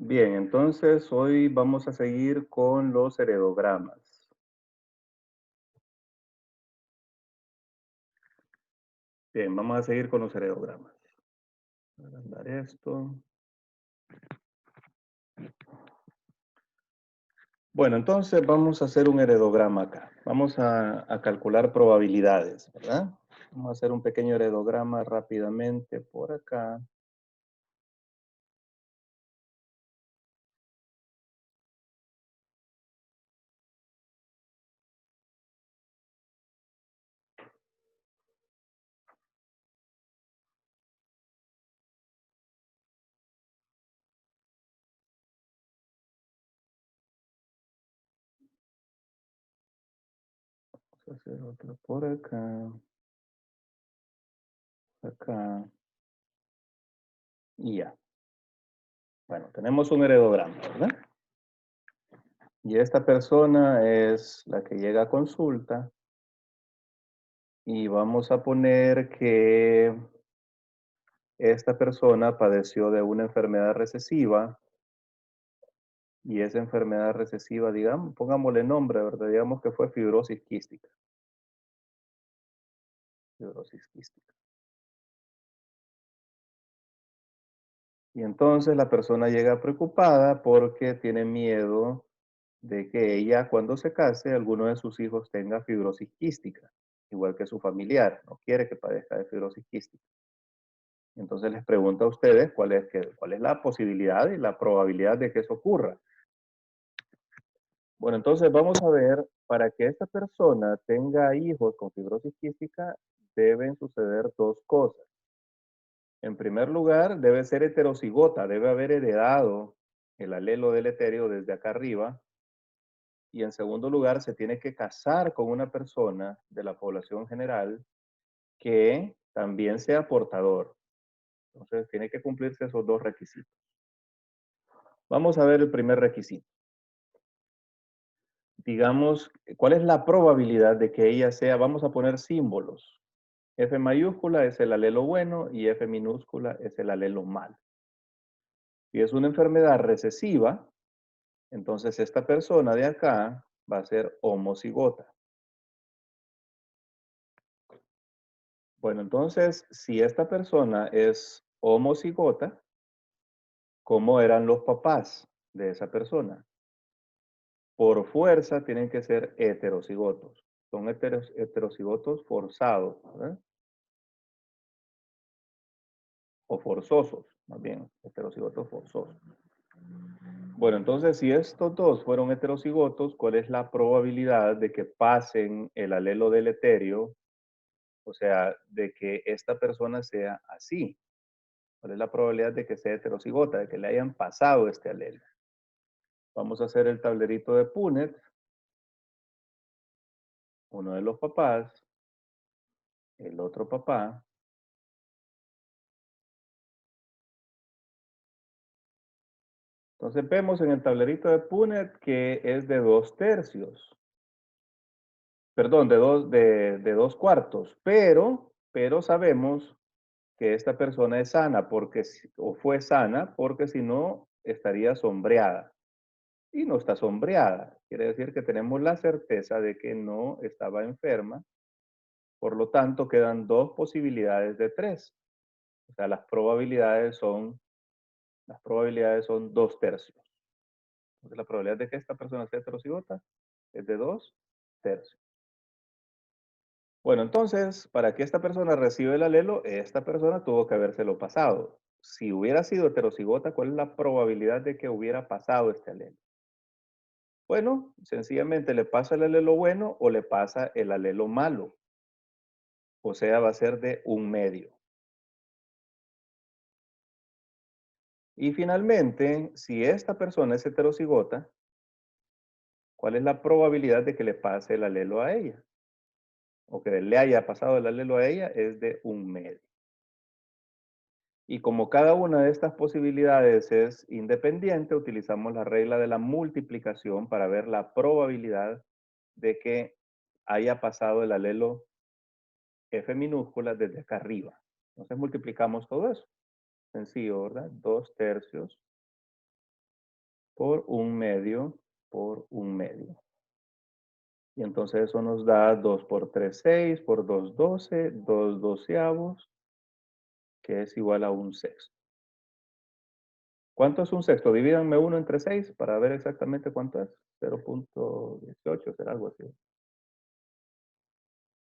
Bien, entonces hoy vamos a seguir con los heredogramas. Bien, vamos a seguir con los heredogramas. Voy a agrandar esto. Bueno, entonces vamos a hacer un heredograma acá. Vamos a calcular probabilidades, ¿verdad? Vamos a hacer un pequeño heredograma rápidamente por acá. Vamos a hacer otro por acá, acá y ya. Bueno, tenemos un heredograma, ¿verdad? Y esta persona es la que llega a consulta y vamos a poner que esta persona padeció de una enfermedad recesiva y esa enfermedad recesiva, digamos, pongámosle nombre, ¿verdad? Digamos que fue fibrosis quística. Fibrosis quística. Y entonces la persona llega preocupada porque tiene miedo de que ella, cuando se case, alguno de sus hijos tenga fibrosis quística, igual que su familiar. No quiere que padezca de fibrosis quística. Entonces les pregunto a ustedes cuál es la posibilidad y la probabilidad de que eso ocurra. Bueno, entonces vamos a ver, para que esta persona tenga hijos con fibrosis quística, deben suceder dos cosas. En primer lugar, debe ser heterocigota, debe haber heredado el alelo del etéreo desde acá arriba. Y en segundo lugar, se tiene que casar con una persona de la población general que también sea portador. Entonces, tiene que cumplirse esos dos requisitos. Vamos a ver el primer requisito. Digamos, ¿cuál es la probabilidad de que ella sea? Vamos a poner símbolos. F mayúscula es el alelo bueno y F minúscula es el alelo malo. Si es una enfermedad recesiva, entonces esta persona de acá va a ser homocigota. Bueno, entonces, si esta persona es homocigota, ¿cómo eran los papás de esa persona? Por fuerza tienen que ser heterocigotos. Son heterocigotos forzados, ¿verdad? O forzosos, más bien, heterocigotos forzosos. Bueno, entonces, si estos dos fueron heterocigotos, ¿cuál es la probabilidad de que pasen el alelo del etéreo? O sea, de que esta persona sea así. ¿Cuál es la probabilidad de que sea heterocigota, de que le hayan pasado este alelo? Vamos a hacer el tablerito de Punnett. Uno de los papás, el otro papá. Entonces vemos en el tablerito de Punnett que es de 2/3. Perdón, de dos cuartos, pero sabemos que esta persona es sana porque, o fue sana porque si no estaría sombreada. Y no está sombreada. Quiere decir que tenemos la certeza de que no estaba enferma. Por lo tanto, quedan dos posibilidades de tres. O sea, las probabilidades son 2/3. Entonces, la probabilidad de que esta persona sea heterocigota es de 2/3. Bueno, entonces, para que esta persona reciba el alelo, esta persona tuvo que habérselo pasado. Si hubiera sido heterocigota, ¿cuál es la probabilidad de que hubiera pasado este alelo? Bueno, sencillamente le pasa el alelo bueno o le pasa el alelo malo. O sea, va a ser de un medio. Y finalmente, si esta persona es heterocigota, ¿cuál es la probabilidad de que le pase el alelo a ella? O que le haya pasado el alelo a ella es de un medio. Y como cada una de estas posibilidades es independiente, utilizamos la regla de la multiplicación para ver la probabilidad de que haya pasado el alelo F minúscula desde acá arriba. Entonces multiplicamos todo eso. Sencillo, ¿verdad? 2/3 por 1/2 por 1/2. Y entonces eso nos da 2 por 3 6, por 2 12, 2 doceavos, que es igual a 1/6. ¿Cuánto es 1/6? Divídanme 1 entre 6 para ver exactamente cuánto es. 0.18, será algo así.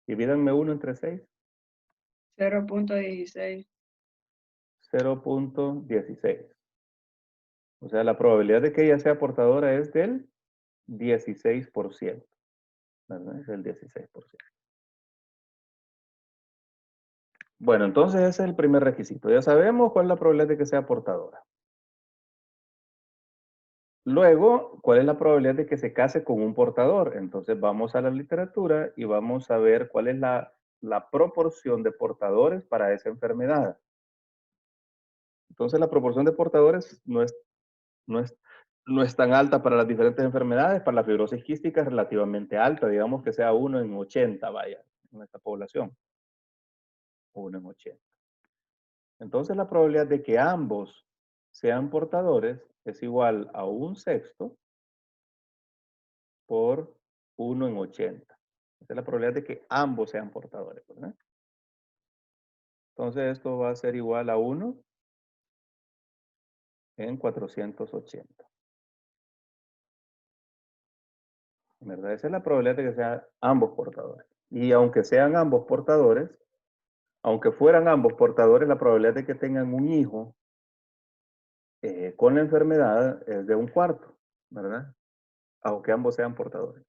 Divídanme 1 entre 6. 0.16. 0.16. O sea, la probabilidad de que ella sea portadora es del 16%. ¿Verdad? Es del 16%. Bueno, entonces ese es el primer requisito. Ya sabemos cuál es la probabilidad de que sea portadora. Luego, ¿cuál es la probabilidad de que se case con un portador? Entonces vamos a la literatura y vamos a ver cuál es la proporción de portadores para esa enfermedad. Entonces la proporción de portadores no es, no es tan alta para las diferentes enfermedades. Para la fibrosis quística es relativamente alta, digamos que sea 1 en 80, vaya, en esta población. 1 en 80. Entonces la probabilidad de que ambos sean portadores es igual a 1/6 por 1 en 80. Esa es la probabilidad de que ambos sean portadores, ¿verdad? Entonces esto va a ser igual a 1 en 480. ¿Verdad? Esa es la probabilidad de que sean ambos portadores. Y aunque sean ambos portadores, aunque fueran ambos portadores, la probabilidad de que tengan un hijo con la enfermedad es de 1/4, ¿verdad? Aunque ambos sean portadores.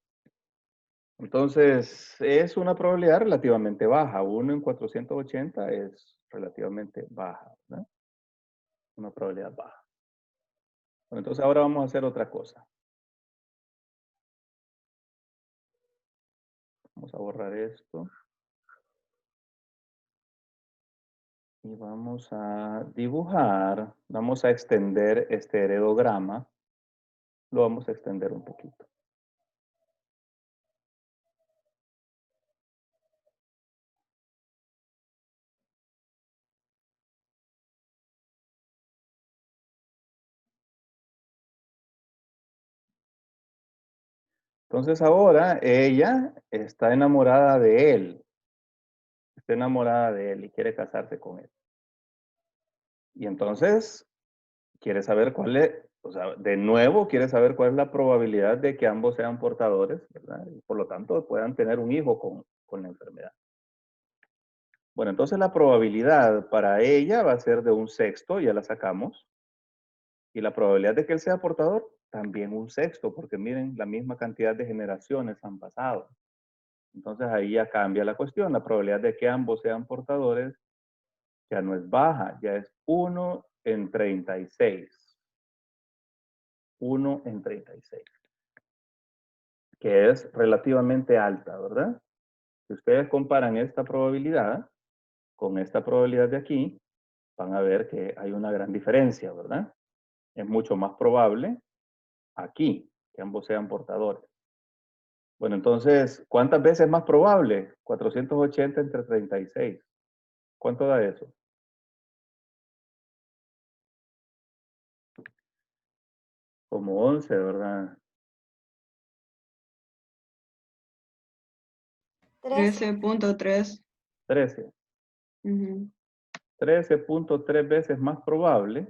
Entonces, es una probabilidad relativamente baja. 1 en 480 es relativamente baja, ¿verdad? Una probabilidad baja. Bueno, entonces ahora vamos a hacer otra cosa. Vamos a borrar esto. Y vamos a dibujar, vamos a extender este heredograma. Lo vamos a extender un poquito. Entonces ahora ella está enamorada de él. Está enamorada de él y quiere casarse con él. Y entonces quiere saber cuál es, o sea, de nuevo quiere saber cuál es la probabilidad de que ambos sean portadores, ¿verdad? Y por lo tanto puedan tener un hijo con la enfermedad. Bueno, entonces la probabilidad para ella va a ser de 1/6, ya la sacamos. Y la probabilidad de que él sea portador, también 1/6, porque miren, la misma cantidad de generaciones han pasado. Entonces ahí ya cambia la cuestión. La probabilidad de que ambos sean portadores ya no es baja, ya es 1 en 36. 1 en 36. Que es relativamente alta, ¿verdad? Si ustedes comparan esta probabilidad con esta probabilidad de aquí, van a ver que hay una gran diferencia, ¿verdad? Es mucho más probable aquí que ambos sean portadores. Bueno, entonces, ¿cuántas veces más probable? 480 entre 36. ¿Cuánto da eso? Como 11, ¿verdad? 13.3. 13. Ujú. 13.3 veces más probable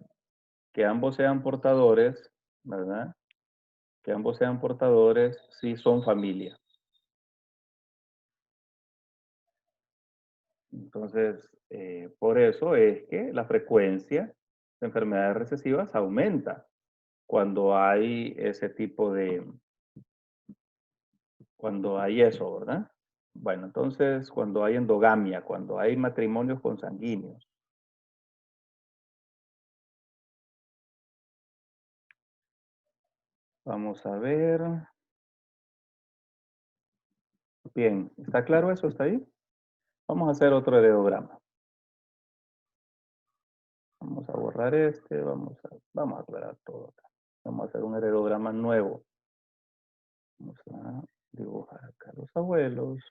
que ambos sean portadores, ¿verdad? Que ambos sean portadores si son familia. Entonces, por eso es que la frecuencia de enfermedades recesivas aumenta cuando hay ese tipo de, cuando hay eso, ¿verdad? Bueno, entonces, cuando hay endogamia, cuando hay matrimonios consanguíneos. Vamos a ver. Bien, ¿está claro eso? ¿Está ahí? Vamos a hacer otro heredograma. Vamos a borrar este, vamos a aclarar todo acá. Vamos a hacer un heredograma nuevo. Vamos a dibujar acá los abuelos.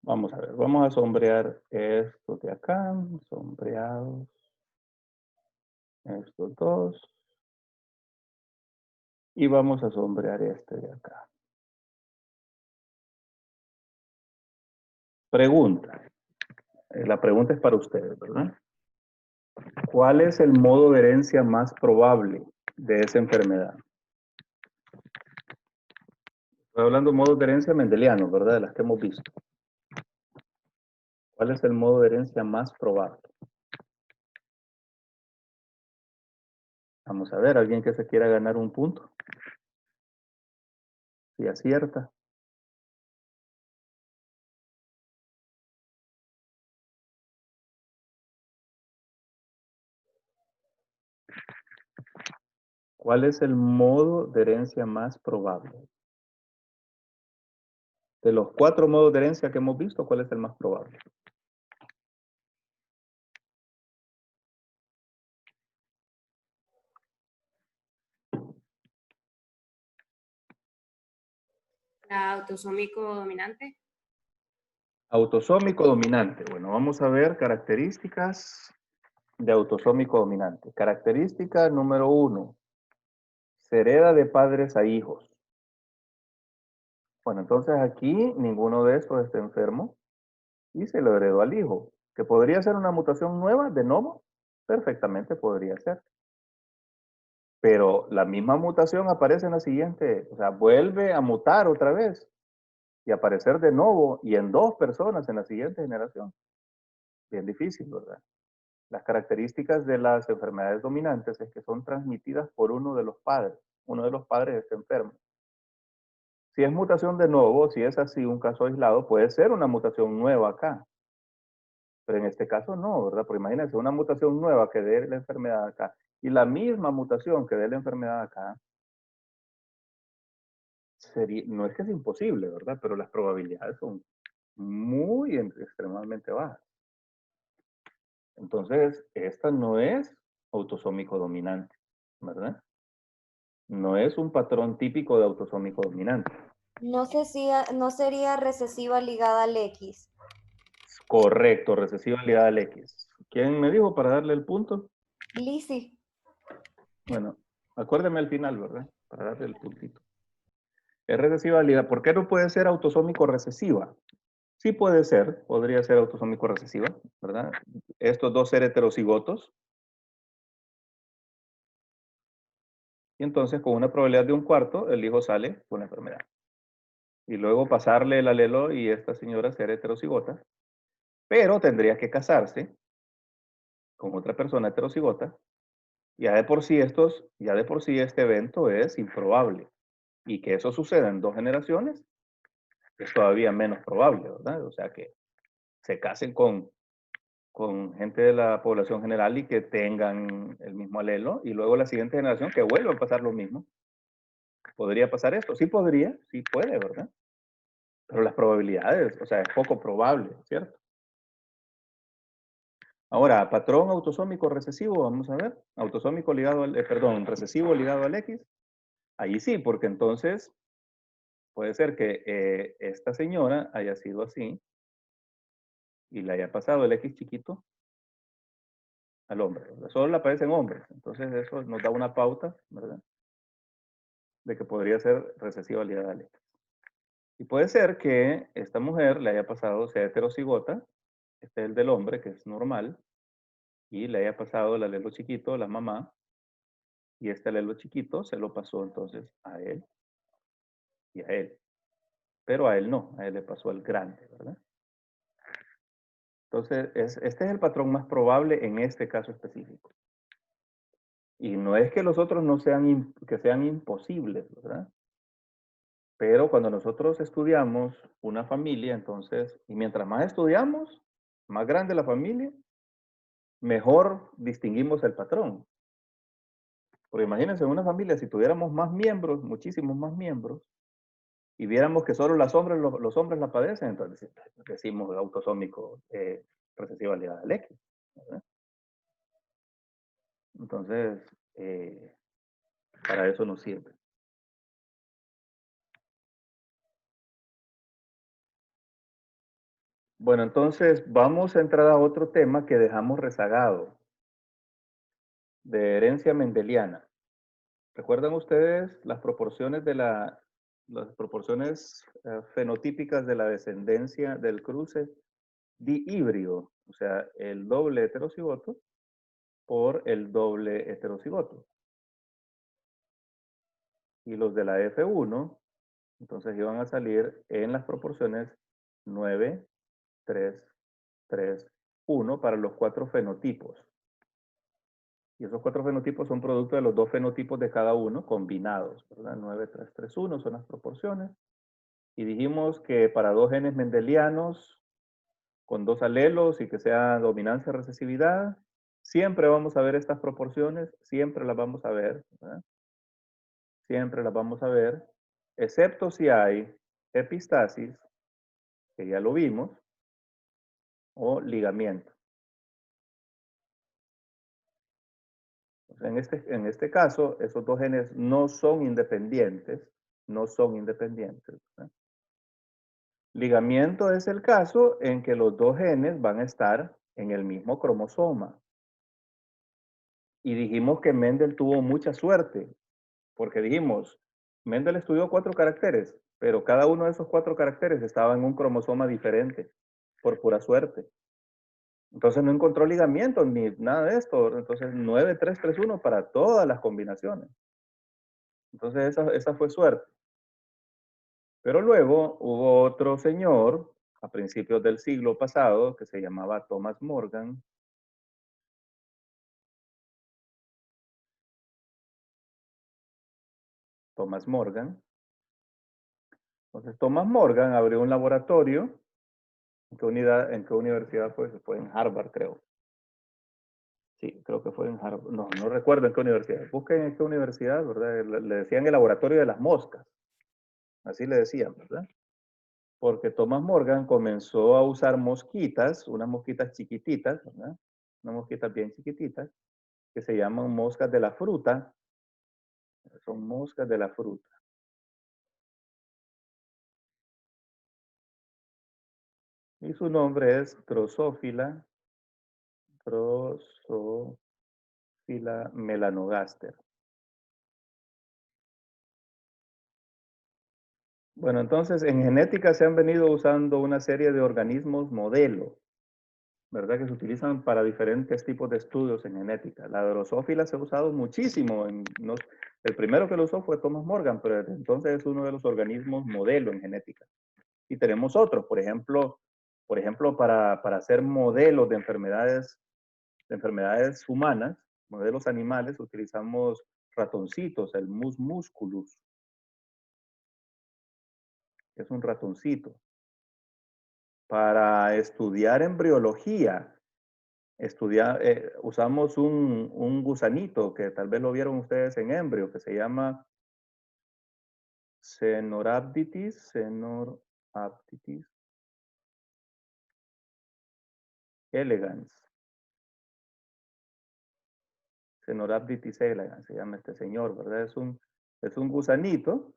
Vamos a ver, vamos a sombrear estos de acá, sombreados, estos dos, y vamos a sombrear este de acá. Pregunta. La pregunta es para ustedes, ¿verdad? ¿Cuál es el modo de herencia más probable de esa enfermedad? Estoy hablando de modos de herencia mendelianos, ¿verdad? De las que hemos visto. ¿Cuál es el modo de herencia más probable? Vamos a ver, alguien que se quiera ganar un punto. Si acierta. ¿Cuál es el modo de herencia más probable? De los 4 modos de herencia que hemos visto, ¿cuál es el más probable? La autosómico dominante. Autosómico dominante. Bueno, vamos a ver características de autosómico dominante. Característica número 1. Se hereda de padres a hijos. Bueno, entonces aquí ninguno de estos está enfermo y se lo heredó al hijo. ¿Que podría ser una mutación nueva de novo? Perfectamente podría ser. Pero la misma mutación aparece en la siguiente, o sea, vuelve a mutar otra vez y aparecer de nuevo y en 2 personas en la siguiente generación. Bien difícil, ¿verdad? Las características de las enfermedades dominantes es que son transmitidas por uno de los padres. Uno de los padres está enfermo. Si es mutación de nuevo, si es así un caso aislado, puede ser una mutación nueva acá. Pero en este caso no, ¿verdad? Porque imagínense, una mutación nueva que dé la enfermedad acá y la misma mutación que dé la enfermedad acá, sería, no es que es imposible, ¿verdad? Pero las probabilidades son muy extremadamente bajas. Entonces, esta no es autosómico dominante, ¿verdad? No es un patrón típico de autosómico dominante. No sé si no sería recesiva ligada al X. Correcto, recesiva ligada al X. ¿Quién me dijo para darle el punto? Lizzy. Bueno, acuérdeme al final, ¿verdad? Para darle el puntito. Es recesiva ligada. ¿Por qué no puede ser autosómico recesiva? Sí puede ser, podría ser autosómico recesiva, ¿verdad? Estos dos ser heterocigotos. Y entonces con una probabilidad de 1/4, el hijo sale con la enfermedad. Y luego pasarle el alelo y esta señora ser heterocigota. Pero tendría que casarse con otra persona heterocigota. Ya de por sí este evento es improbable. Y que eso suceda en 2 generaciones es todavía menos probable, ¿verdad? O sea que se casen con gente de la población general y que tengan el mismo alelo y luego la siguiente generación que vuelva a pasar lo mismo. ¿Podría pasar esto? Sí podría, sí puede, ¿verdad? Pero las probabilidades, o sea, es poco probable, ¿cierto? Ahora, patrón autosómico recesivo, vamos a ver. Autosómico ligado al, recesivo ligado al X. Ahí sí, porque entonces puede ser que esta señora haya sido así y le haya pasado el X chiquito al hombre, ¿verdad? Solo le aparecen hombres. Entonces eso nos da una pauta, ¿verdad? De que podría ser recesiva ligada al X. Y puede ser que esta mujer le haya pasado, sea heterocigota, este es el del hombre, que es normal, y le haya pasado el alelo chiquito, la mamá, y este alelo chiquito se lo pasó entonces a él y a él. Pero a él no, a él le pasó al grande, ¿verdad? Entonces, este es el patrón más probable en este caso específico. Y no es que los otros no sean, que sean imposibles, ¿verdad? Pero cuando nosotros estudiamos una familia, entonces, y mientras más estudiamos, más grande la familia, mejor distinguimos el patrón. Porque imagínense, en una familia, si tuviéramos más miembros, muchísimos más miembros, y viéramos que solo los hombres la padecen, entonces decimos autosómico recesiva ligada al X, ¿verdad? Entonces, para eso nos sirve. Bueno, entonces vamos a entrar a otro tema que dejamos rezagado, de herencia mendeliana. ¿Recuerdan ustedes las proporciones fenotípicas de la descendencia del cruce dihíbrido? O sea, el doble heterocigoto por el doble heterocigoto. Y los de la F1, entonces iban a salir en las proporciones 9, 3, 3, 1 para los 4 fenotipos. Y esos 4 fenotipos son producto de los 2 fenotipos de cada uno combinados, ¿verdad? 9, 3, 3, 1 son las proporciones. Y dijimos que para 2 genes mendelianos con 2 alelos y que sea dominancia recesividad, siempre vamos a ver estas proporciones, siempre las vamos a ver, ¿verdad? Siempre las vamos a ver, excepto si hay epistasis, que ya lo vimos, o ligamiento. En este caso, esos 2 genes no son independientes, no son independientes, ¿verdad? Ligamiento es el caso en que los 2 genes van a estar en el mismo cromosoma. Y dijimos que Mendel tuvo mucha suerte, porque dijimos, Mendel estudió 4 caracteres, pero cada uno de esos 4 caracteres estaba en un cromosoma diferente, por pura suerte. Entonces no encontró ligamiento ni nada de esto. Entonces 9, 3, 3, 1 para todas las combinaciones. Entonces esa fue suerte. Pero luego hubo otro señor a principios del siglo pasado que se llamaba Thomas Morgan. Thomas Morgan. Entonces Thomas Morgan abrió un laboratorio. ¿En qué universidad fue? Fue en Harvard, creo. Sí, creo que fue en Harvard. No, no recuerdo en qué universidad. Busquen en qué universidad, ¿verdad? Le decían el laboratorio de las moscas. Así le decían, ¿verdad? Porque Thomas Morgan comenzó a usar mosquitas, unas mosquitas chiquititas, ¿verdad? Unas mosquitas bien chiquititas, que se llaman moscas de la fruta. Son moscas de la fruta. Y su nombre es Drosophila melanogaster. Bueno, entonces en genética se han venido usando una serie de organismos modelo, ¿verdad? Que se utilizan para diferentes tipos de estudios en genética. La Drosophila se ha usado muchísimo. El primero que lo usó fue Thomas Morgan, pero desde entonces es uno de los organismos modelo en genética. Y tenemos otros, por ejemplo para hacer modelos de enfermedades humanas, modelos animales, utilizamos ratoncitos, el mus musculus, que es un ratoncito. Para estudiar embriología, usamos un gusanito que tal vez lo vieron ustedes en embrio, que se llama Cenorhabditis elegans. Cenorhabditis elegans se llama este señor, ¿verdad? Es un gusanito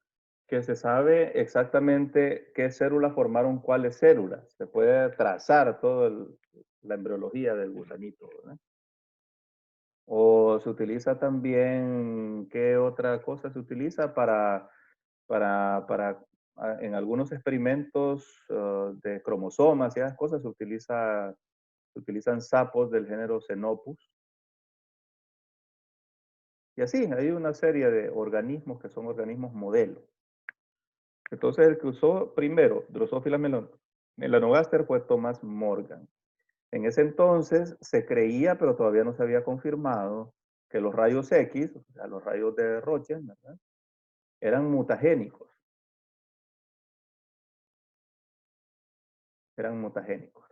que se sabe exactamente qué células formaron cuáles células. Se puede trazar toda la embriología del gusanito, ¿verdad? O se utiliza también, ¿qué otra cosa se utiliza en algunos experimentos de cromosomas y esas cosas se utilizan sapos del género Xenopus? Y así, hay una serie de organismos que son organismos modelo. Entonces, el que usó primero Drosophila melanogaster fue Thomas Morgan. En ese entonces se creía, pero todavía no se había confirmado, que los rayos X, o sea, los rayos de Roentgen, ¿verdad?, eran mutagénicos. Eran mutagénicos.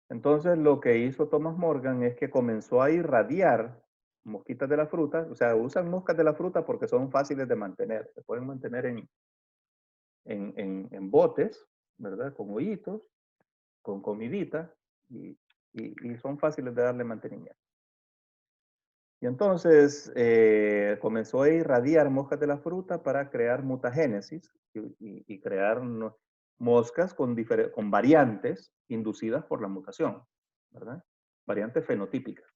Entonces, lo que hizo Thomas Morgan es que comenzó a irradiar mosquitas de la fruta, o sea, usan moscas de la fruta porque son fáciles de mantener. Se pueden mantener en botes, ¿verdad? Con hoyitos, con comidita, y son fáciles de darle mantenimiento. Y entonces comenzó a irradiar moscas de la fruta para crear mutagénesis y crear moscas con variantes inducidas por la mutación, ¿verdad? Variantes fenotípicas.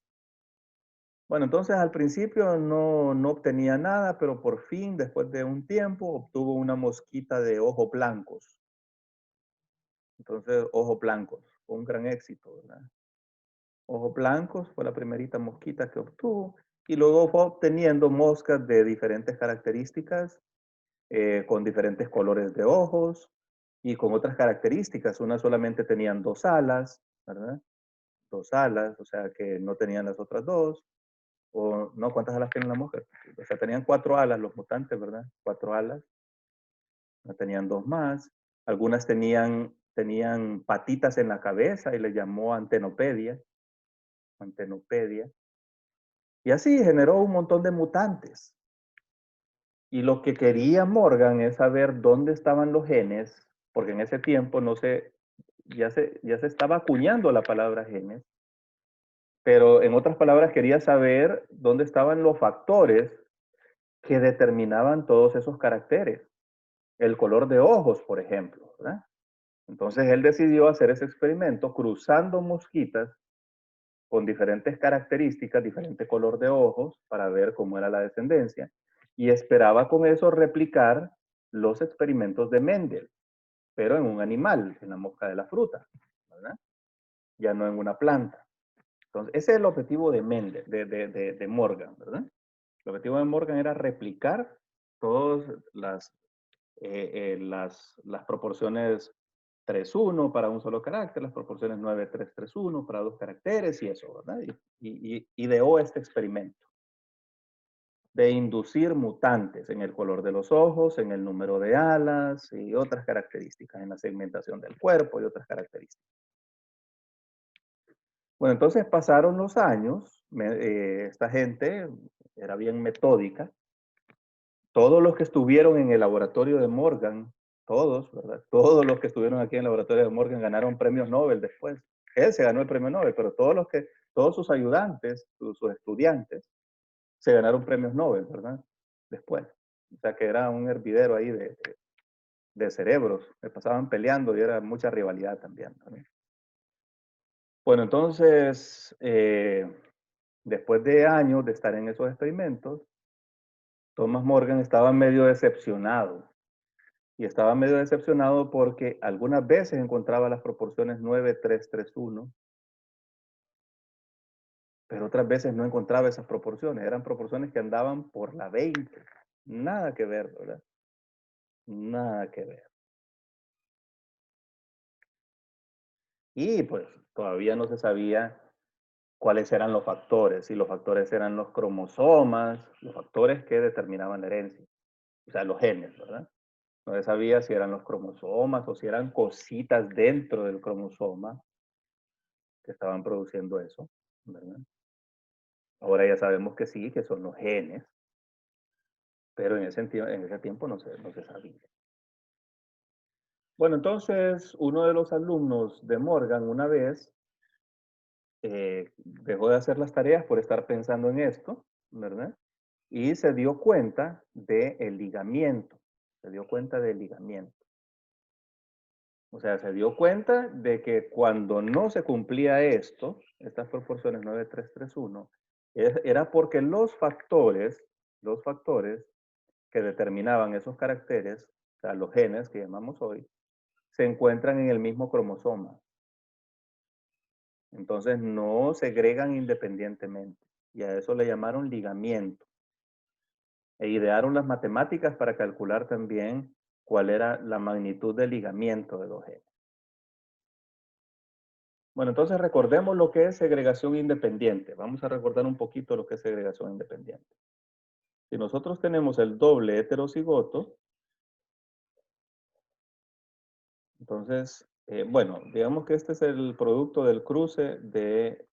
Bueno, entonces al principio no obtenía nada, pero por fin, después de un tiempo, obtuvo una mosquita de ojos blancos. Entonces, ojos blancos, fue un gran éxito, ¿verdad? Ojos blancos fue la primerita mosquita que obtuvo, y luego fue obteniendo moscas de diferentes características, con diferentes colores de ojos y con otras características. Unas solamente tenían 2 alas, ¿verdad? 2 alas, o sea que no tenían las otras 2. O no, ¿cuántas alas tiene la mosca? O sea, tenían 4 alas los mutantes, ¿verdad? 4 alas. No tenían 2 más. Algunas tenían patitas en la cabeza y le llamó antenopedia. Antenopedia. Y así generó un montón de mutantes. Y lo que quería Morgan es saber dónde estaban los genes, porque en ese tiempo ya se estaba acuñando la palabra genes, pero en otras palabras quería saber dónde estaban los factores que determinaban todos esos caracteres. El color de ojos, por ejemplo, ¿verdad? Entonces él decidió hacer ese experimento cruzando mosquitas con diferentes características, diferente color de ojos, para ver cómo era la descendencia, y esperaba con eso replicar los experimentos de Mendel, pero en un animal, en la mosca de la fruta, ¿verdad? Ya no en una planta. Entonces, ese es el objetivo de Mendel, de Morgan, ¿verdad? El objetivo de Morgan era replicar todas las proporciones 3-1 para un solo carácter, las proporciones 9-3-3-1 para 2 caracteres y eso, ¿verdad? Y ideó este experimento de inducir mutantes en el color de los ojos, en el número de alas y otras características, en la segmentación del cuerpo y otras características. Bueno, entonces pasaron los años, esta gente era bien metódica. Todos los que estuvieron en el laboratorio de Morgan, todos, ¿verdad? Todos los que estuvieron aquí en el laboratorio de Morgan ganaron premios Nobel después. Él se ganó el premio Nobel, pero todos sus ayudantes, sus estudiantes, se ganaron premios Nobel, ¿verdad? Después. O sea que era un hervidero ahí de cerebros, que pasaban peleando y era mucha rivalidad también. ¿Verdad? Bueno, entonces, después de años de estar en esos experimentos, Thomas Morgan estaba medio decepcionado. Y estaba medio decepcionado porque algunas veces encontraba las proporciones 9-3-3-1, pero otras veces no encontraba esas proporciones. Eran proporciones que andaban por la 20. Nada que ver, ¿verdad? Nada que ver. Y pues todavía no se sabía cuáles eran los factores. Si los factores eran los cromosomas, los factores que determinaban la herencia. O sea, los genes, ¿verdad? No se sabía si eran los cromosomas o si eran cositas dentro del cromosoma que estaban produciendo eso, ¿verdad? Ahora ya sabemos que sí, que son los genes, pero en ese tiempo no se sabía. Bueno, entonces uno de los alumnos de Morgan una vez dejó de hacer las tareas por estar pensando en esto, ¿verdad? Y se dio cuenta del ligamiento, se dio cuenta del ligamiento. O sea, se dio cuenta de que cuando no se cumplía esto, estas proporciones 9-3-3-1, era porque los factores que determinaban esos caracteres, o sea, los genes que llamamos hoy, se encuentran en el mismo cromosoma. Entonces no segregan independientemente. Y a eso le llamaron ligamiento. E idearon las matemáticas para calcular también cuál era la magnitud del ligamiento de los genes. Bueno, entonces recordemos lo que es segregación independiente. Vamos a recordar un poquito lo que es segregación independiente. Si nosotros tenemos el doble heterocigoto, entonces, bueno, digamos que este es el producto del cruce de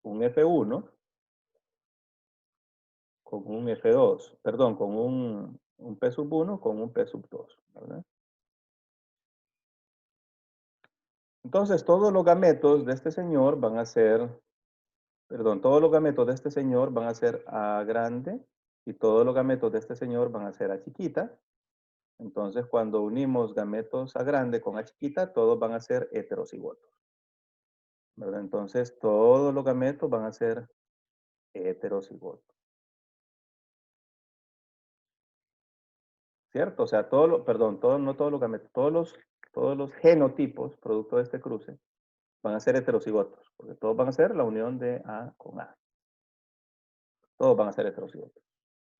un F1 con un F2, perdón, con un P sub 1 con un P sub 2, ¿verdad? Entonces, todos los gametos de este señor van a ser, perdón, todos los gametos de este señor van a ser A grande y todos los gametos de este señor van a ser A chiquita. Entonces, cuando unimos gametos A grande con A chiquita, todos van a ser heterocigotos, ¿verdad? Entonces, todos los gametos van a ser heterocigotos, ¿cierto? O sea, no todos los gametos, todos los genotipos, producto de este cruce, van a ser heterocigotos, porque todos van a ser la unión de A con A. Todos van a ser heterocigotos,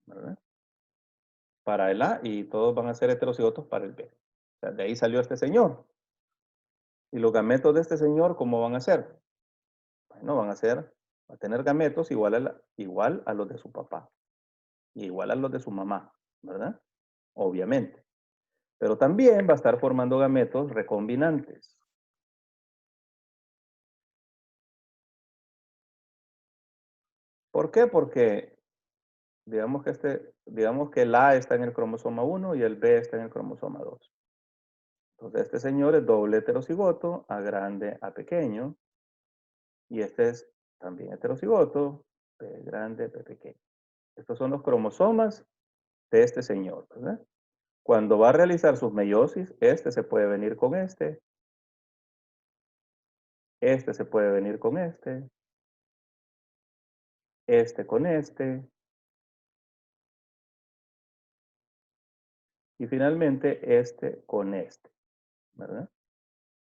¿verdad? Para el A y todos van a ser heterocigotos para el B. O sea, de ahí salió este señor. Y los gametos de este señor, ¿cómo van a ser? Bueno, va a tener gametos igual a los de su papá. Y igual a los de su mamá, ¿verdad? Obviamente. Pero también va a estar formando gametos recombinantes. ¿Por qué? Porque digamos que el A está en el cromosoma 1 y el B está en el cromosoma 2. Entonces este señor es doble heterocigoto, A grande, A pequeño. Y este es también heterocigoto, B grande, B pequeño. Estos son los cromosomas de este señor, ¿verdad? Cuando va a realizar sus meiosis, este se puede venir con este se puede venir con este con y finalmente este con este, ¿verdad?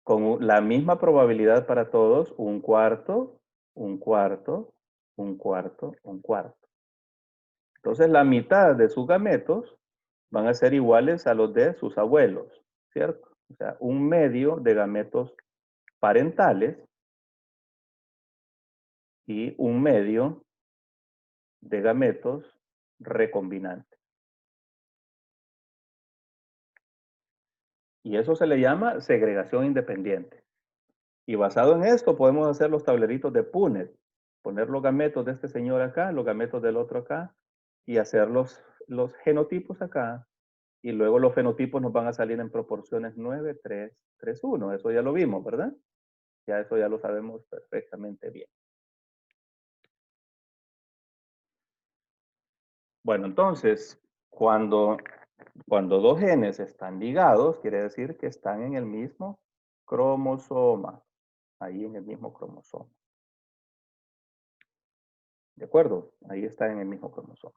Con la misma probabilidad para todos, un cuarto, un cuarto, un cuarto, un cuarto. Entonces la mitad de sus gametos van a ser iguales a los de sus abuelos, ¿cierto? O sea, un medio de gametos parentales y un medio de gametos recombinantes. Y eso se le llama segregación independiente. Y basado en esto podemos hacer los tableritos de Punnett. Poner los gametos de este señor acá, los gametos del otro acá, y hacer los genotipos acá. Y luego los fenotipos nos van a salir en proporciones 9, 3, 3, 1. Eso ya lo vimos, ¿verdad? Ya eso ya lo sabemos perfectamente bien. Bueno, entonces, cuando dos genes están ligados, quiere decir que están en el mismo cromosoma. Ahí en el mismo cromosoma. ¿De acuerdo? Ahí está en el mismo cromosoma.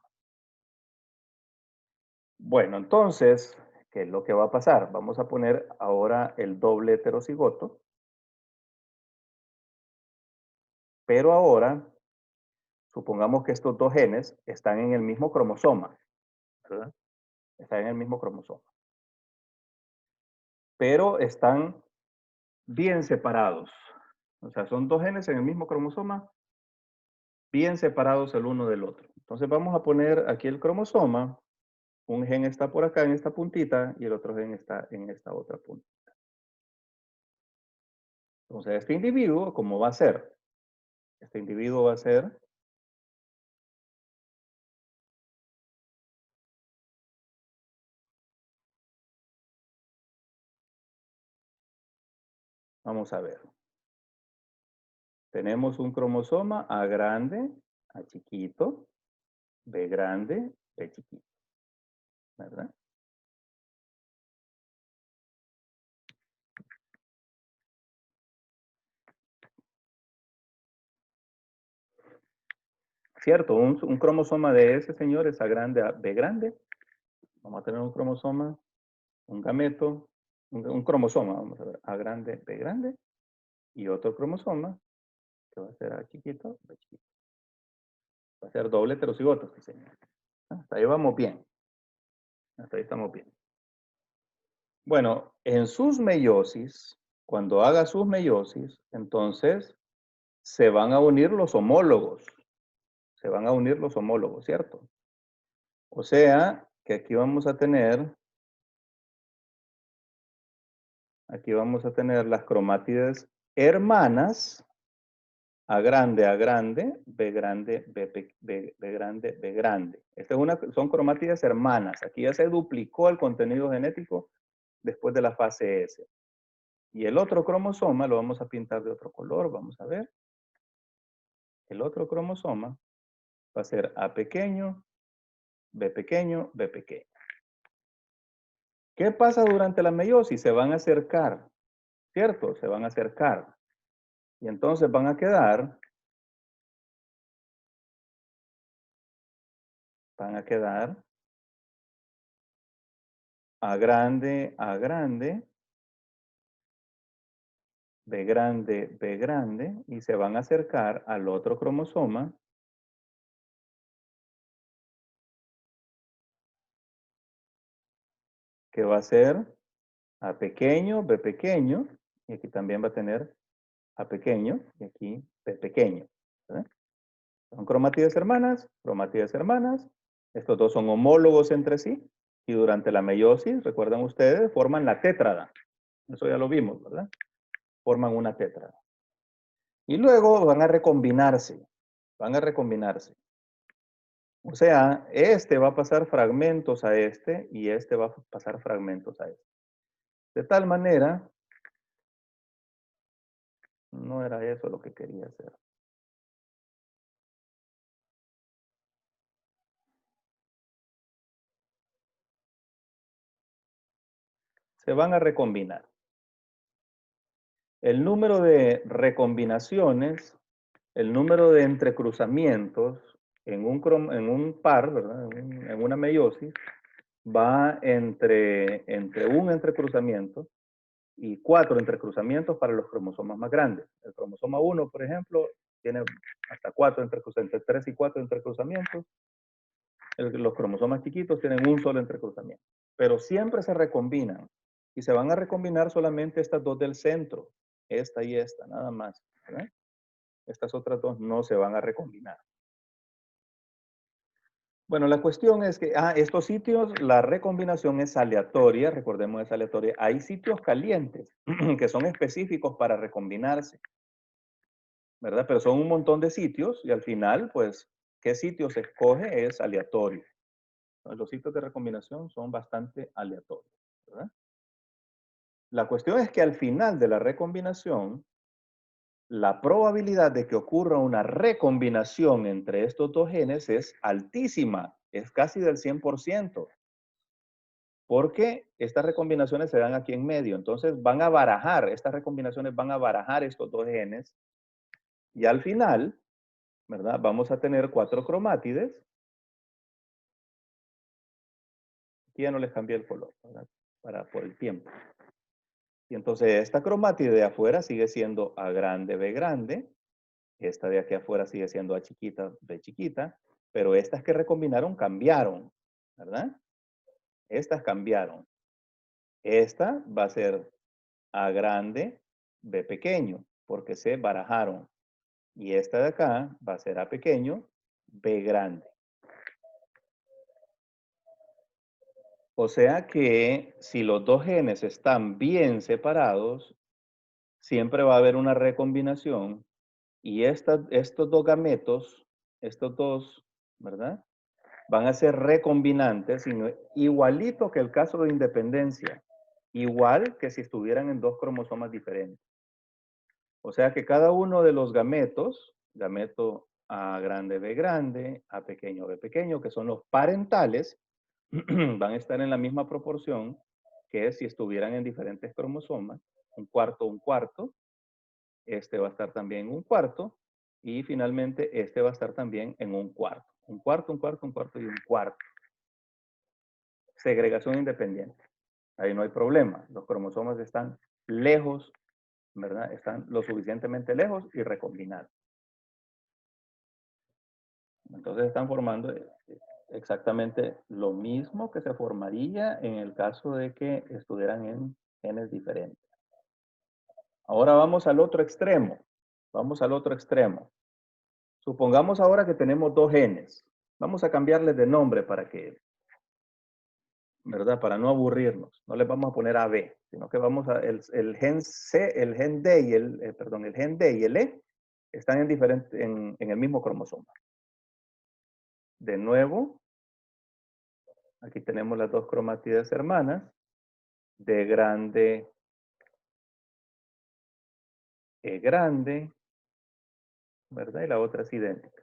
Bueno, entonces, ¿qué es lo que va a pasar? Vamos a poner ahora el doble heterocigoto. Pero ahora, supongamos que estos dos genes están en el mismo cromosoma, ¿verdad? Están en el mismo cromosoma. Pero están bien separados. O sea, son dos genes en el mismo cromosoma, bien separados el uno del otro. Entonces vamos a poner aquí el cromosoma. Un gen está por acá en esta puntita y el otro gen está en esta otra punta. Entonces, este individuo, ¿cómo va a ser? Este individuo va a ser vamos a ver. Tenemos un cromosoma A grande, A chiquito, B grande, B chiquito. ¿Verdad? Cierto, un cromosoma de ese señor es A grande, A, B grande. Vamos a tener un cromosoma, un gameto, un cromosoma, vamos a ver, A grande, B grande. Y otro cromosoma, que va a ser A chiquito, B chiquito. Va a ser doble heterocigoto, este señor. Hasta ahí vamos bien. Hasta ahí estamos bien. Bueno, en sus meiosis, cuando haga sus meiosis, entonces se van a unir los homólogos. Se van a unir los homólogos, ¿cierto? O sea, que aquí vamos a tener las cromátides hermanas, A grande, B grande, B grande, B grande. Son cromátides hermanas. Aquí ya se duplicó el contenido genético después de la fase S. Y el otro cromosoma lo vamos a pintar de otro color, vamos a ver. El otro cromosoma va a ser A pequeño, B pequeño, B pequeño. ¿Qué pasa durante la meiosis? Se van a acercar, ¿cierto? Se van a acercar. Y entonces van a quedar A grande, B grande, y se van a acercar al otro cromosoma, que va a ser A pequeño, B pequeño, y aquí también va a tener A pequeño, y aquí B pequeño. ¿Verdad? Son cromátides hermanas, Estos dos son homólogos entre sí, y durante la meiosis, recuerdan ustedes, forman la tétrada. Eso ya lo vimos, ¿verdad? Forman una tétrada. Y luego van a recombinarse. O sea, este va a pasar fragmentos a este y este va a pasar fragmentos a este. De tal manera, no era eso lo que quería hacer. Se van a recombinar. El número de recombinaciones, el número de entrecruzamientos en un par, ¿verdad? En una meiosis, va entre un entrecruzamiento y 4 entrecruzamientos para los cromosomas más grandes. El cromosoma 1, por ejemplo, tiene hasta 4 entrecruzamientos, entre 3 y 4 entrecruzamientos. Los cromosomas chiquitos tienen un solo entrecruzamiento. Pero siempre se recombinan. Y se van a recombinar solamente estas dos del centro. Esta y esta, nada más. ¿Verdad? Estas otras dos no se van a recombinar. Bueno, la cuestión es que, estos sitios, la recombinación es aleatoria, recordemos es aleatoria. Hay sitios calientes que son específicos para recombinarse, ¿verdad? Pero son un montón de sitios y al final, pues, ¿qué sitio se escoge? Es aleatorio. Los sitios de recombinación son bastante aleatorios, ¿verdad? La cuestión es que al final de la recombinación, la probabilidad de que ocurra una recombinación entre estos dos genes es altísima, es casi del 100%, porque estas recombinaciones se dan aquí en medio. Entonces estas recombinaciones van a barajar estos dos genes y al final, ¿verdad? Vamos a tener 4 cromátides. Aquí ya no les cambié el color, ¿verdad? Por el tiempo. Y entonces esta cromátide de afuera sigue siendo A grande, B grande. Esta de aquí afuera sigue siendo A chiquita, B chiquita. Pero estas que recombinaron cambiaron, ¿verdad? Estas cambiaron. Esta va a ser A grande, B pequeño, porque se barajaron. Y esta de acá va a ser A pequeño, B grande. O sea que si los dos genes están bien separados, siempre va a haber una recombinación y estos dos gametos, estos dos, ¿verdad? Van a ser recombinantes, igualito que el caso de independencia, igual que si estuvieran en dos cromosomas diferentes. O sea que cada uno de los gametos, gameto A grande, B grande, A pequeño, B pequeño, que son los parentales, van a estar en la misma proporción que si estuvieran en diferentes cromosomas, un cuarto, este va a estar también en un cuarto, y finalmente este va a estar también en un cuarto. Un cuarto y un cuarto. Segregación independiente. Ahí no hay problema. Los cromosomas están lejos, ¿verdad? Están lo suficientemente lejos y recombinados. Entonces están formando exactamente lo mismo que se formaría en el caso de que estuvieran en genes diferentes. Ahora vamos al otro extremo. Supongamos ahora que tenemos dos genes. Vamos a cambiarles de nombre para que, ¿verdad? Para no aburrirnos. No les vamos a poner AB, sino que vamos a, el gen C, el gen D y el gen D y el E están en el mismo cromosoma. De nuevo, aquí tenemos las dos cromátides hermanas, D grande, E grande, ¿verdad? Y la otra es idéntica.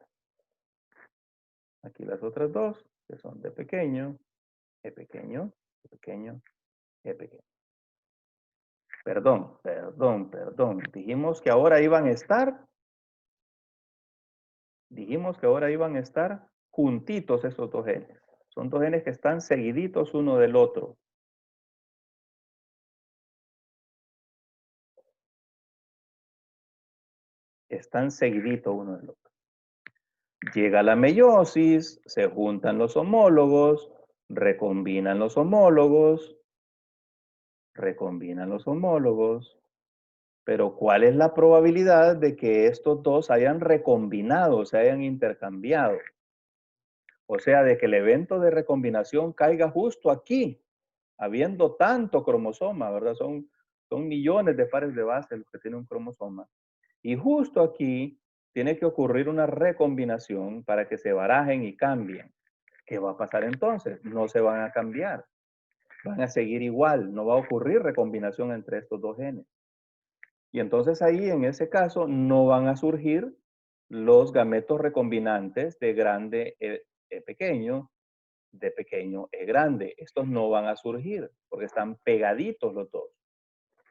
Aquí las otras dos, que son D pequeño, E pequeño, E pequeño, E pequeño. Perdón. Dijimos que ahora iban a estar juntitos esos dos genes. Son dos genes que están seguiditos uno del otro. Están seguiditos uno del otro. Llega la meiosis, se juntan los homólogos, recombinan los homólogos, pero ¿cuál es la probabilidad de que estos dos hayan recombinado, se hayan intercambiado? O sea, de que el evento de recombinación caiga justo aquí, habiendo tanto cromosoma, ¿verdad? Son millones de pares de base los que tienen un cromosoma. Y justo aquí tiene que ocurrir una recombinación para que se barajen y cambien. ¿Qué va a pasar entonces? No se van a cambiar. Van a seguir igual. No va a ocurrir recombinación entre estos dos genes. Y entonces ahí, en ese caso, no van a surgir los gametos recombinantes de grande E pequeño, de pequeño E grande. Estos no van a surgir porque están pegaditos los dos.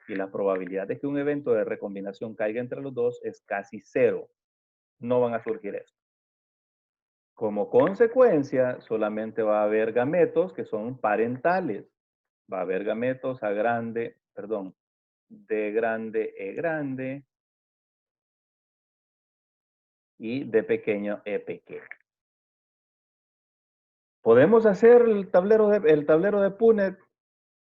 Y la probabilidad de que un evento de recombinación caiga entre los dos es casi cero. No van a surgir esto. Como consecuencia, solamente va a haber gametos que son parentales. Va a haber gametos de grande E grande y de pequeño E pequeño. ¿Podemos hacer el tablero de Punnett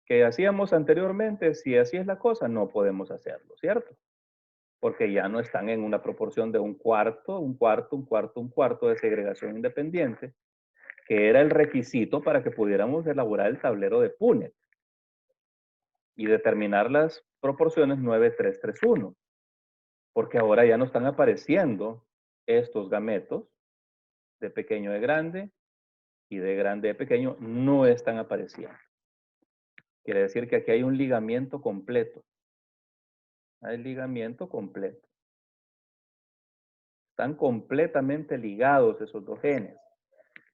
que hacíamos anteriormente? Si así es la cosa, no podemos hacerlo, ¿cierto? Porque ya no están en una proporción de un cuarto de segregación independiente, que era el requisito para que pudiéramos elaborar el tablero de Punnett y determinar las proporciones 9:3:3:1. Porque ahora ya no están apareciendo estos gametos de pequeño E grande y de grande E pequeño, no están apareciendo. Quiere decir que aquí hay un ligamiento completo. Hay ligamiento completo. Están completamente ligados esos dos genes.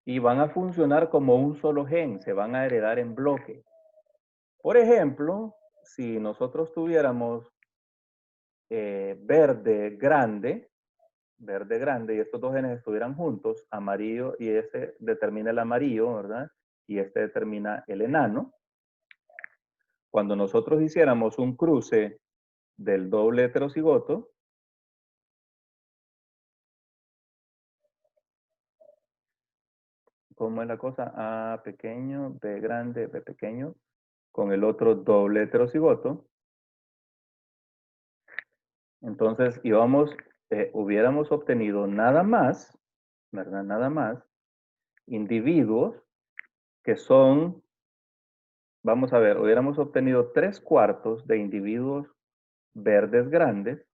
Y van a funcionar como un solo gen, se van a heredar en bloque. Por ejemplo, si nosotros tuviéramos verde grande, y estos dos genes estuvieran juntos, amarillo, y este determina el amarillo, ¿verdad? Y este determina el enano. Cuando nosotros hiciéramos un cruce del doble heterocigoto, ¿cómo es la cosa? A pequeño, B grande, B pequeño, con el otro doble heterocigoto. Entonces hubiéramos obtenido nada más, ¿verdad? Nada más, individuos que son, vamos a ver, hubiéramos obtenido 3/4 de individuos verdes grandes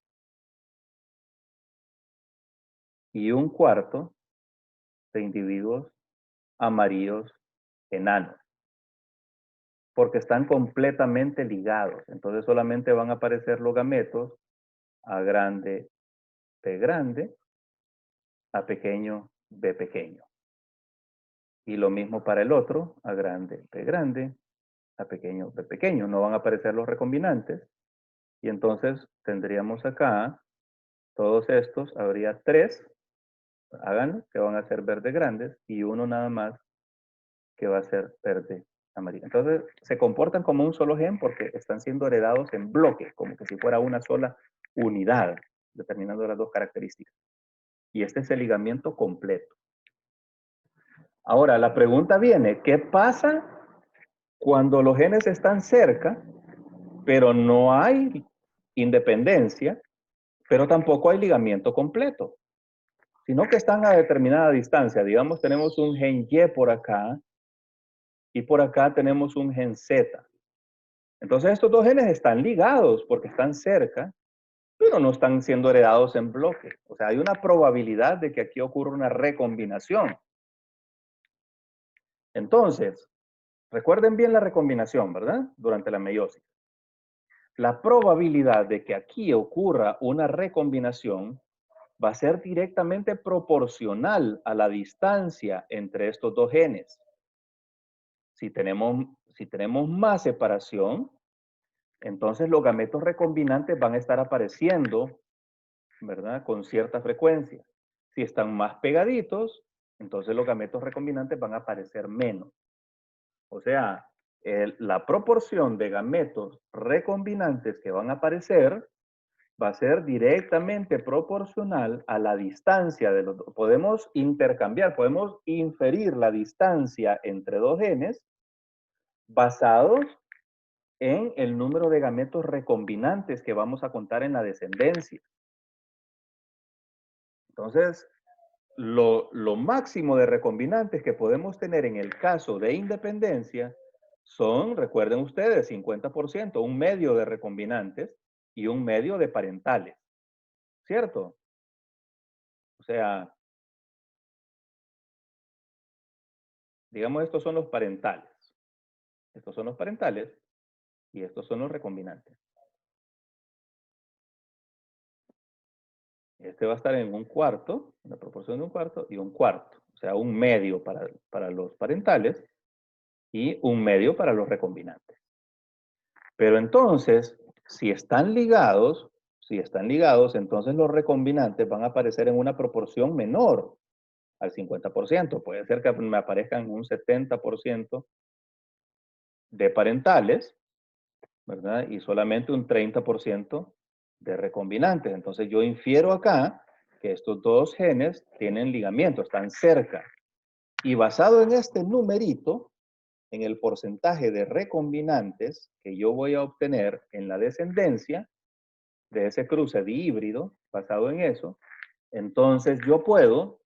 y 1/4 de individuos amarillos enanos. Porque están completamente ligados. Entonces solamente van a aparecer los gametos A grande, P grande, A pequeño, B pequeño. Y lo mismo para el otro, A grande, P grande, A pequeño, B pequeño. No van a aparecer los recombinantes. Y entonces tendríamos acá, todos estos, habría 3, háganlo, que van a ser verde grandes, y uno nada más que va a ser verde amarillo. Entonces se comportan como un solo gen porque están siendo heredados en bloque, como que si fuera una sola unidad, determinando las dos características. Y este es el ligamiento completo. Ahora, la pregunta viene, ¿qué pasa cuando los genes están cerca, pero no hay independencia, pero tampoco hay ligamiento completo? Sino que están a determinada distancia. Digamos, tenemos un gen Y por acá y por acá tenemos un gen Z. Entonces, estos dos genes están ligados porque están cerca, pero no están siendo heredados en bloque. O sea, hay una probabilidad de que aquí ocurra una recombinación. Entonces, recuerden bien la recombinación, ¿verdad? Durante la meiosis. La probabilidad de que aquí ocurra una recombinación va a ser directamente proporcional a la distancia entre estos dos genes. Si si tenemos más separación, entonces los gametos recombinantes van a estar apareciendo, ¿verdad? Con cierta frecuencia. Si están más pegaditos, entonces los gametos recombinantes van a aparecer menos. O sea, la proporción de gametos recombinantes que van a aparecer va a ser directamente proporcional a la distancia de los dos. Podemos intercambiar, podemos inferir la distancia entre dos genes basados en el número de gametos recombinantes que vamos a contar en la descendencia. Entonces, lo máximo de recombinantes que podemos tener en el caso de independencia son, recuerden ustedes, 50%, un medio de recombinantes y un medio de parentales, ¿cierto? O sea, digamos, estos son los parentales. Estos son los parentales y estos son los recombinantes. Este va a estar en un cuarto, una proporción de un cuarto y un cuarto. O sea, un medio para los parentales y un medio para los recombinantes. Pero entonces, si están ligados, entonces los recombinantes van a aparecer en una proporción menor al 50%. Puede ser que me aparezcan un 70% de parentales, ¿verdad? Y solamente un 30% de recombinantes. Entonces yo infiero acá que estos dos genes tienen ligamiento, están cerca. Y basado en este numerito, en el porcentaje de recombinantes que yo voy a obtener en la descendencia de ese cruce de híbrido, basado en eso, entonces yo puedo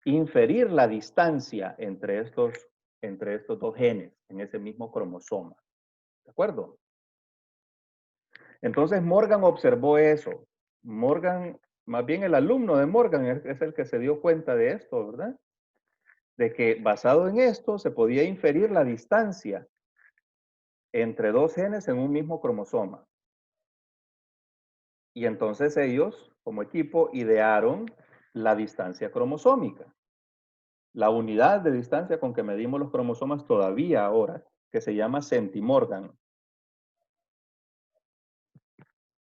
inferir la distancia entre estos dos genes en ese mismo cromosoma. ¿De acuerdo? Entonces Morgan observó eso. Morgan, más bien el alumno de Morgan es el que se dio cuenta de esto, ¿verdad? De que basado en esto se podía inferir la distancia entre dos genes en un mismo cromosoma. Y entonces ellos, como equipo, idearon la distancia cromosómica. La unidad de distancia con que medimos los cromosomas todavía ahora, que se llama centimorgan.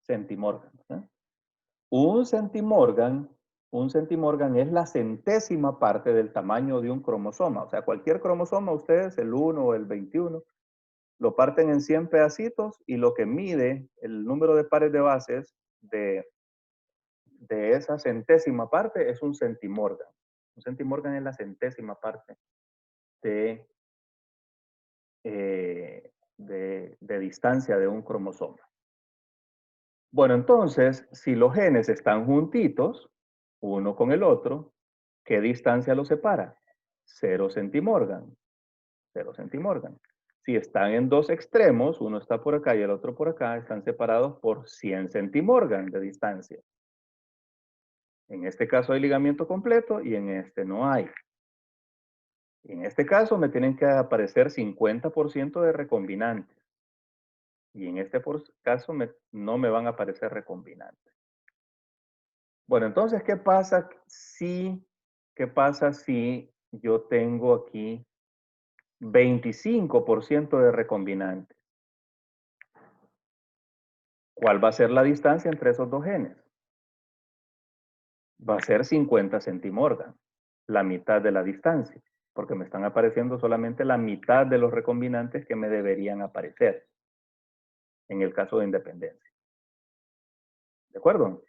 Centimorgan. ¿Eh? Un centimorgan es la centésima parte del tamaño de un cromosoma. O sea, cualquier cromosoma, ustedes, el 1 o el 21, lo parten en 100 pedacitos y lo que mide el número de pares de bases de esa centésima parte es un centimorgan. Un centimorgan es la centésima parte de distancia de un cromosoma. Bueno, entonces, si los genes están juntitos, uno con el otro, ¿qué distancia los separa? 0 centimorgan. 0 centimorgan. Si están en dos extremos, uno está por acá y el otro por acá, están separados por 100 centimorgan de distancia. En este caso hay ligamiento completo y en este no hay. En este caso me tienen que aparecer 50% de recombinantes. Y en este caso no me van a aparecer recombinantes. Bueno, entonces, ¿qué pasa si yo tengo aquí 25% de recombinantes? ¿Cuál va a ser la distancia entre esos dos genes? Va a ser 50 centimorgan, la mitad de la distancia, porque me están apareciendo solamente la mitad de los recombinantes que me deberían aparecer en el caso de independencia. ¿De acuerdo?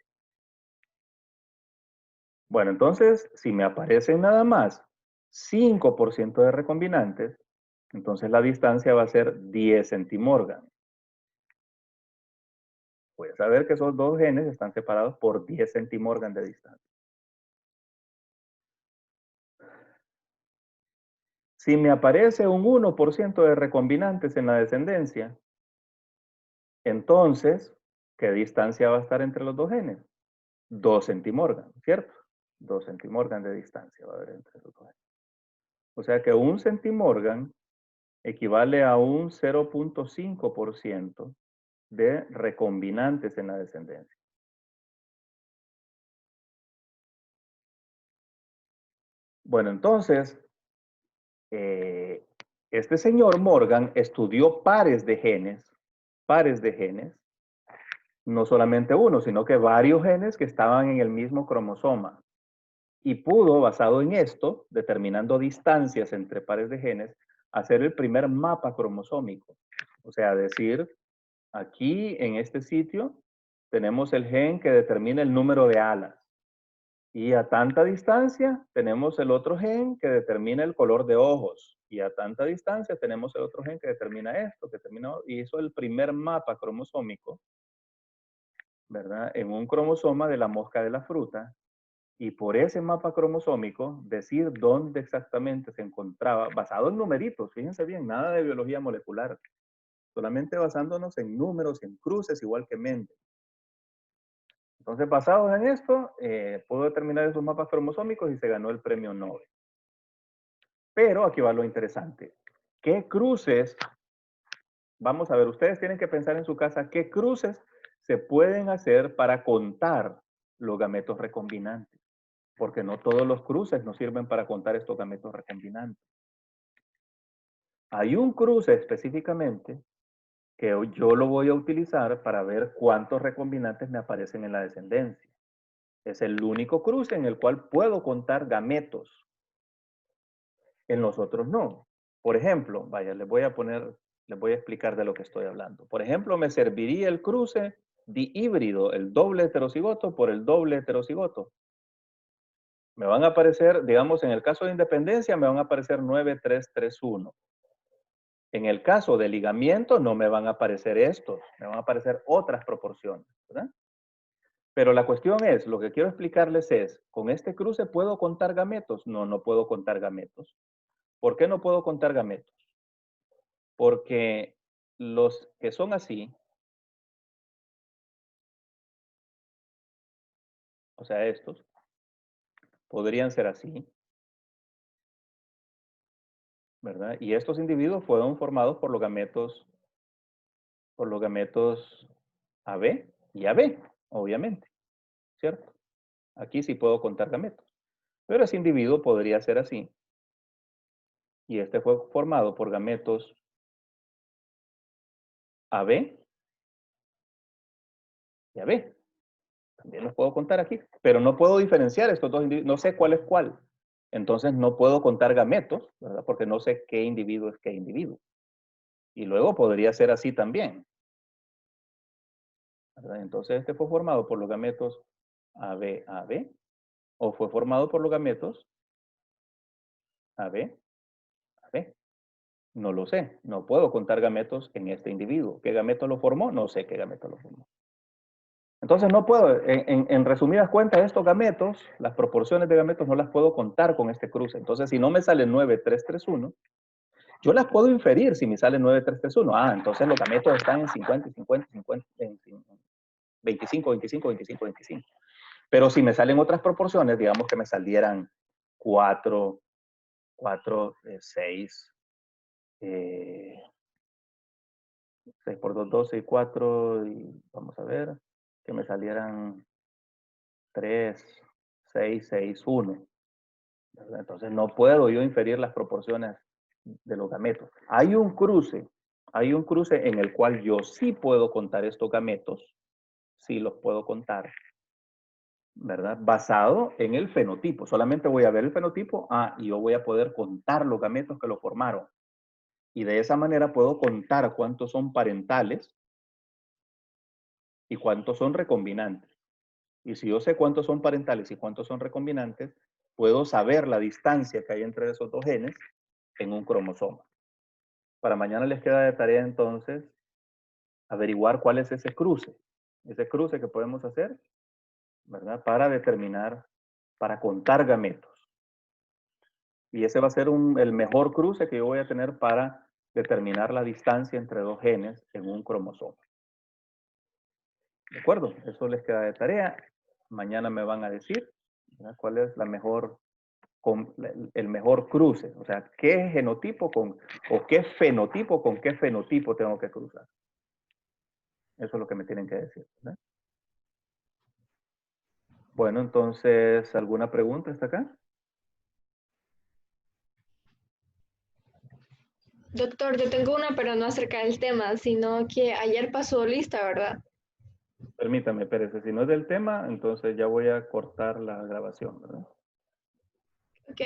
Bueno, entonces, si me aparecen nada más 5% de recombinantes, entonces la distancia va a ser 10 centimorgan. Voy a saber que esos dos genes están separados por 10 centimorgan de distancia. Si me aparece un 1% de recombinantes en la descendencia, entonces, ¿qué distancia va a estar entre los dos genes? 2 centimorgan, ¿cierto? 2 centimorgan de distancia va a haber entre los dos genes. O sea que un centimorgan equivale a un 0.5% de recombinantes en la descendencia. Bueno, entonces, Este señor Morgan estudió pares de genes, no solamente uno, sino que varios genes que estaban en el mismo cromosoma. Y pudo, basado en esto, determinando distancias entre pares de genes, hacer el primer mapa cromosómico. O sea, decir, aquí en este sitio tenemos el gen que determina el número de alas. Y a tanta distancia tenemos el otro gen que determina el color de ojos. Y a tanta distancia tenemos el otro gen que determina esto, y hizo el primer mapa cromosómico, ¿verdad? En un cromosoma de la mosca de la fruta. Y por ese mapa cromosómico, decir dónde exactamente se encontraba, basado en numeritos, fíjense bien, nada de biología molecular, solamente basándonos en números, en cruces, igual que Mendel. Entonces, basados en esto, pudo determinar esos mapas cromosómicos y se ganó el premio Nobel. Pero aquí va lo interesante. ¿Qué cruces? Vamos a ver, ustedes tienen que pensar en su casa, ¿qué cruces se pueden hacer para contar los gametos recombinantes? Porque no todos los cruces nos sirven para contar estos gametos recombinantes. Hay un cruce específicamente que yo lo voy a utilizar para ver cuántos recombinantes me aparecen en la descendencia. Es el único cruce en el cual puedo contar gametos. En los otros no. Por ejemplo, vaya, les voy a explicar de lo que estoy hablando. Por ejemplo, me serviría el cruce dihíbrido, el doble heterocigoto por el doble heterocigoto. Me van a aparecer, digamos, en el caso de independencia, me van a aparecer 9, 3, 3, 1. En el caso de ligamiento, no me van a aparecer estos, me van a aparecer otras proporciones, ¿verdad? Pero la cuestión es, lo que quiero explicarles es, ¿con este cruce puedo contar gametos? No, no puedo contar gametos. ¿Por qué no puedo contar gametos? Porque los que son así, o sea, estos, podrían ser así, ¿verdad? Y estos individuos fueron formados por los gametos AB y AB, obviamente, ¿cierto? Aquí sí puedo contar gametos. Pero ese individuo podría ser así. Y este fue formado por gametos AB y AB. También los puedo contar aquí. Pero no puedo diferenciar estos dos individuos. No sé cuál es cuál. Entonces no puedo contar gametos, ¿verdad? Porque no sé qué individuo es qué individuo. Y luego podría ser así también, ¿verdad? Entonces este fue formado por los gametos AB, AB. O fue formado por los gametos AB, AB. No lo sé. No puedo contar gametos en este individuo. ¿Qué gameto lo formó? No sé qué gameto lo formó. Entonces no puedo, en resumidas cuentas, estos gametos, las proporciones de gametos no las puedo contar con este cruce. Entonces, si no me sale 9, 3, 3, 1, yo las puedo inferir si me sale 9, 3, 3, 1. Ah, entonces los gametos están en 50, 50, 50, en 25, 25, 25, 25. Pero si me salen otras proporciones, digamos que me salieran 4, 4, 6, 6 por 2, 12 y 4, y vamos a ver, que me salieran 3, 6, 6, 1. ¿Verdad? Entonces no puedo yo inferir las proporciones de los gametos. Hay un cruce en el cual yo sí puedo contar estos gametos, sí los puedo contar, ¿verdad? Basado en el fenotipo. Solamente voy a ver el fenotipo, y yo voy a poder contar los gametos que lo formaron. Y de esa manera puedo contar cuántos son parentales y cuántos son recombinantes. Y si yo sé cuántos son parentales y cuántos son recombinantes, puedo saber la distancia que hay entre esos dos genes en un cromosoma. Para mañana les queda de tarea entonces averiguar cuál es ese cruce que podemos hacer, ¿verdad? Para determinar, para contar gametos. Y ese va a ser el mejor cruce que yo voy a tener para determinar la distancia entre dos genes en un cromosoma. ¿De acuerdo? Eso les queda de tarea. Mañana me van a decir, ¿verdad?, cuál es el mejor cruce. O sea, qué genotipo o qué fenotipo con qué fenotipo tengo que cruzar. Eso es lo que me tienen que decir, ¿verdad? Bueno, entonces, ¿alguna pregunta hasta acá? Doctor, yo tengo una, pero no acerca del tema, sino que ayer pasó lista, ¿verdad? Permítame, espérese. Si no es del tema, entonces ya voy a cortar la grabación, ¿verdad? Ok.